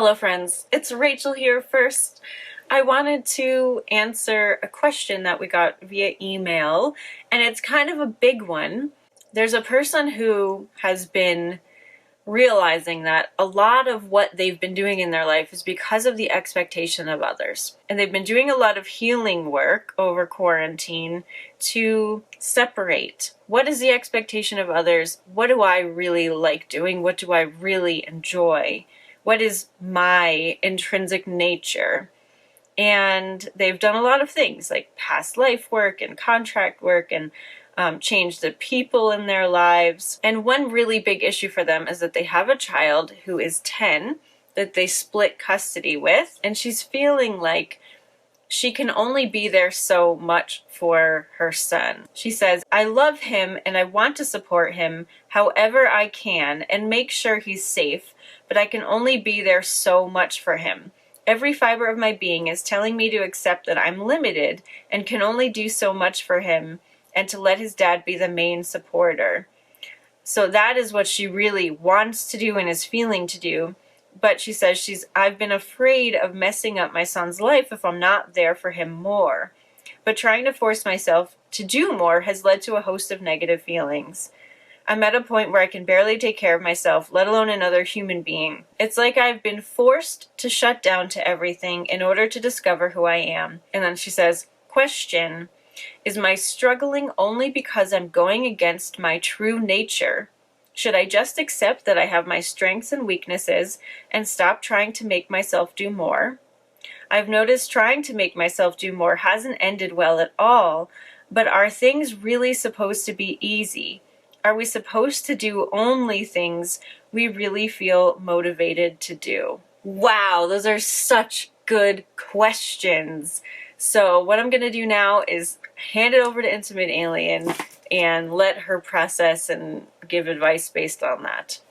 Hello friends, it's Rachel here. First, I wanted to answer a question that we got via email, and it's kind of a big one. There's a person who has been realizing that a lot of what they've been doing in their life is because of the expectation of others. And they've been doing a lot of healing work over quarantine to separate what is the expectation of others, what do I really like doing, what do I really enjoy, what is my intrinsic nature. And they've done a lot of things like past life work and contract work and change the people in their lives. And one really big issue for them is that they have a child who is 10 that they split custody with, and she's feeling like she can only be there so much for her son. She says, I love him and I want to support him however I can and make sure he's safe, but I can only be there so much for him. Every fiber of my being is telling me to accept that I'm limited and can only do so much for him and to let his dad be the main supporter. So that is what she really wants to do and is feeling to do. But she says I've been afraid of messing up my son's life if I'm not there for him more. But trying to force myself to do more has led to a host of negative feelings. I'm at a point where I can barely take care of myself, let alone another human being. It's like I've been forced to shut down to everything in order to discover who I am. And then she says, question, is my struggling only because I'm going against my true nature? Should I just accept that I have my strengths and weaknesses and stop trying to make myself do more? I've noticed trying to make myself do more hasn't ended well at all, but are things really supposed to be easy? Are we supposed to do only things we really feel motivated to do? Wow, those are such good questions. So what I'm going to do now is hand it over to Intimate Alien and let her process and give advice based on that.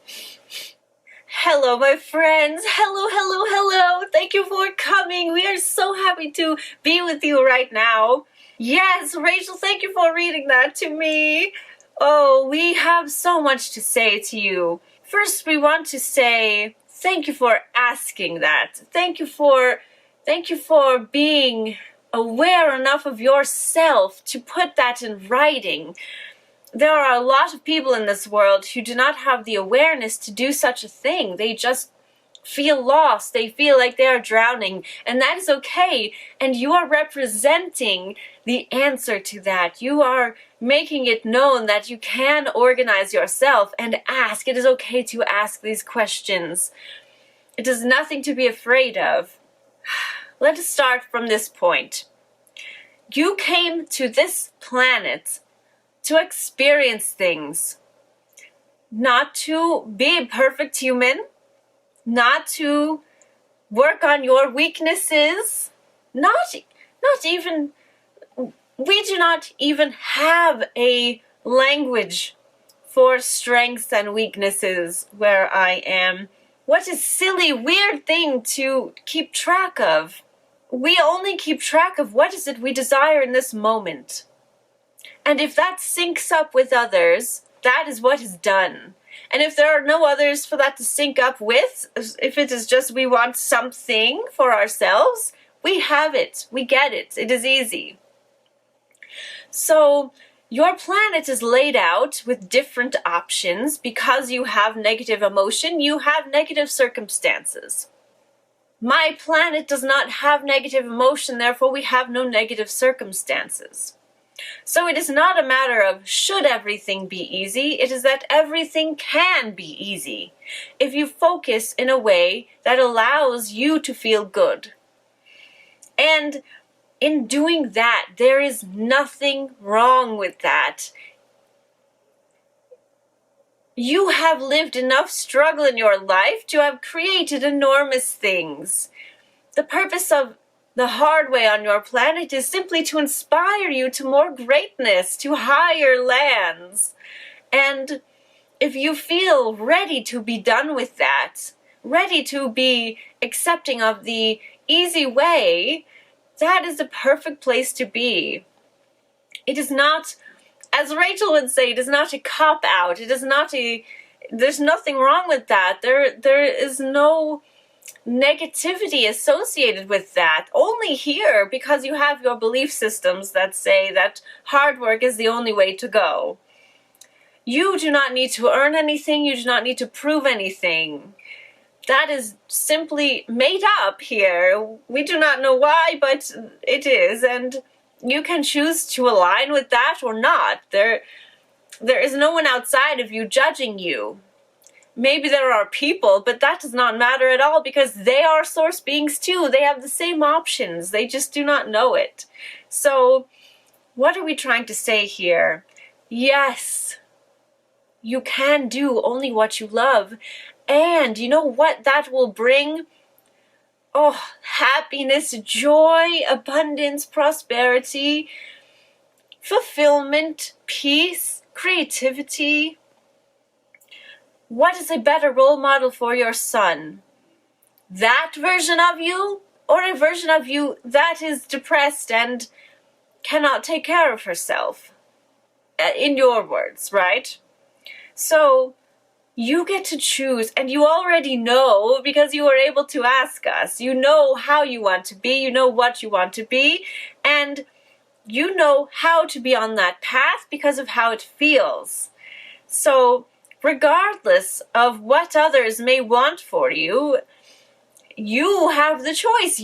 Hello, my friends. Hello. Thank you for coming. We are so happy to be with you right now. Yes, Rachel, thank you for reading that to me. Oh, we have so much to say to you. First, we want to say thank you for asking that. Thank you for being aware enough of yourself to put that in writing. There are a lot of people in this world who do not have the awareness to do such a thing. They just feel lost. They feel like they are drowning, and that is okay. And you are representing the answer to that. You are making it known that you can organize yourself and ask. It is okay to ask these questions. It is nothing to be afraid of. Let us start from this point. You came to this planet to experience things, not to be a perfect human, not to work on your weaknesses, we do not even have a language for strengths and weaknesses where I am. What a silly, weird thing to keep track of. We only keep track of what is it we desire in this moment. And if that syncs up with others, that is what is done. And if there are no others for that to sync up with, if it is just we want something for ourselves, we have it, we get it, it is easy. So your planet is laid out with different options. Because you have negative emotion, you have negative circumstances. My planet does not have negative emotion, therefore we have no negative circumstances. So it is not a matter of should everything be easy, it is that everything can be easy if you focus in a way that allows you to feel good. And in doing that, there is nothing wrong with that. You have lived enough struggle in your life to have created enormous things. The purpose of the hard way on your planet is simply to inspire you to more greatness, to higher lands. And if you feel ready to be done with that, ready to be accepting of the easy way, that is the perfect place to be. It is not, as Rachel would say, it is not a cop-out. It is not there's nothing wrong with that. There is no negativity associated with that only here because you have your belief systems that say that hard work is the only way to go. You do not need to earn anything. You do not need to prove anything. That is simply made up here. We do not know why, but it is, and you can choose to align with that or not. There is no one outside of you judging you. Maybe there are people, but that does not matter at all because they are source beings too. They have the same options. They just do not know it. So, what are we trying to say here? Yes, you can do only what you love. And you know what that will bring? Oh, happiness, joy, abundance, prosperity, fulfillment, peace, creativity. What is a better role model for your son? That version of you, or a version of you that is depressed and cannot take care of herself? In your words, right? So, you get to choose, and you already know because you were able to ask us. You know how you want to be, you know what you want to be, and you know how to be on that path because of how it feels. So, regardless of what others may want for you, you have the choice.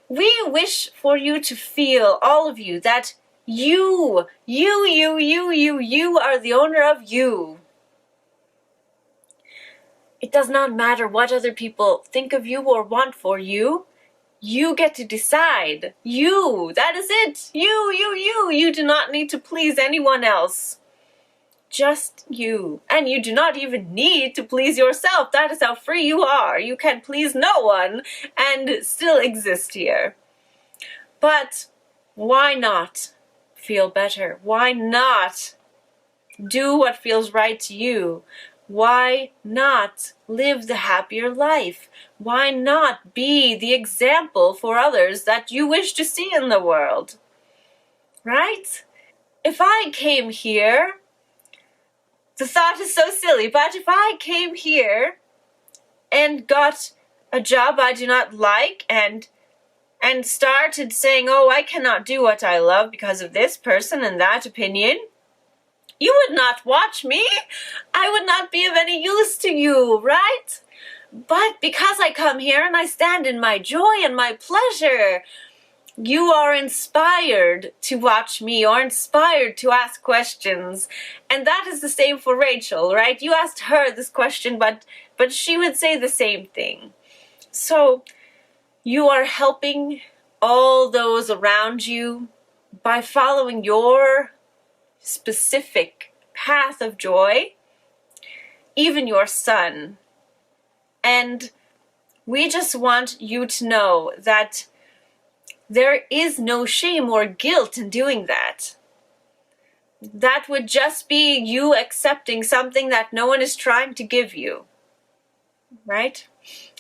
We wish for you to feel, all of you, that you are the owner of you. It does not matter what other people think of you or want for you. You get to decide. You, that is it. You do not need to please anyone else. Just you. And you do not even need to please yourself. That is how free you are. You can please no one and still exist here. But why not feel better? Why not do what feels right to you? Why not live the happier life? Why not be the example for others that you wish to see in the world? Right? If I came here, the thought is so silly, but if I came here and got a job I do not like and started saying, oh, I cannot do what I love because of this person and that opinion, you would not watch me. I would not be of any use to you, right? But because I come here and I stand in my joy and my pleasure, you are inspired to watch me or inspired to ask questions. And that is the same for Rachel, right? You asked her this question, but she would say the same thing. So you are helping all those around you by following your specific path of joy, even your son. And we just want you to know that there is no shame or guilt in doing that. That would just be you accepting something that no one is trying to give you. Right?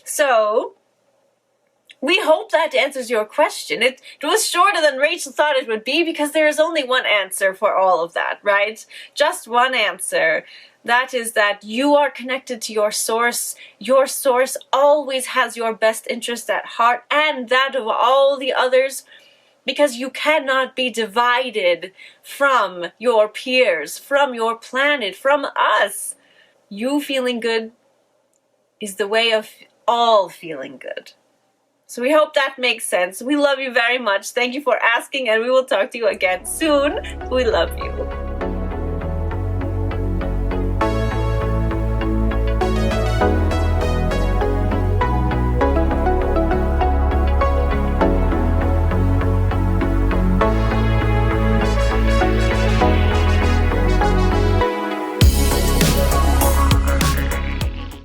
So, we hope that answers your question. It was shorter than Rachel thought it would be because there is only one answer for all of that, right? Just one answer. That is that you are connected to your source. Your source always has your best interest at heart and that of all the others, because you cannot be divided from your peers, from your planet, from us. You feeling good is the way of all feeling good. So we hope that makes sense. We love you very much. Thank you for asking, and we will talk to you again soon. We love you.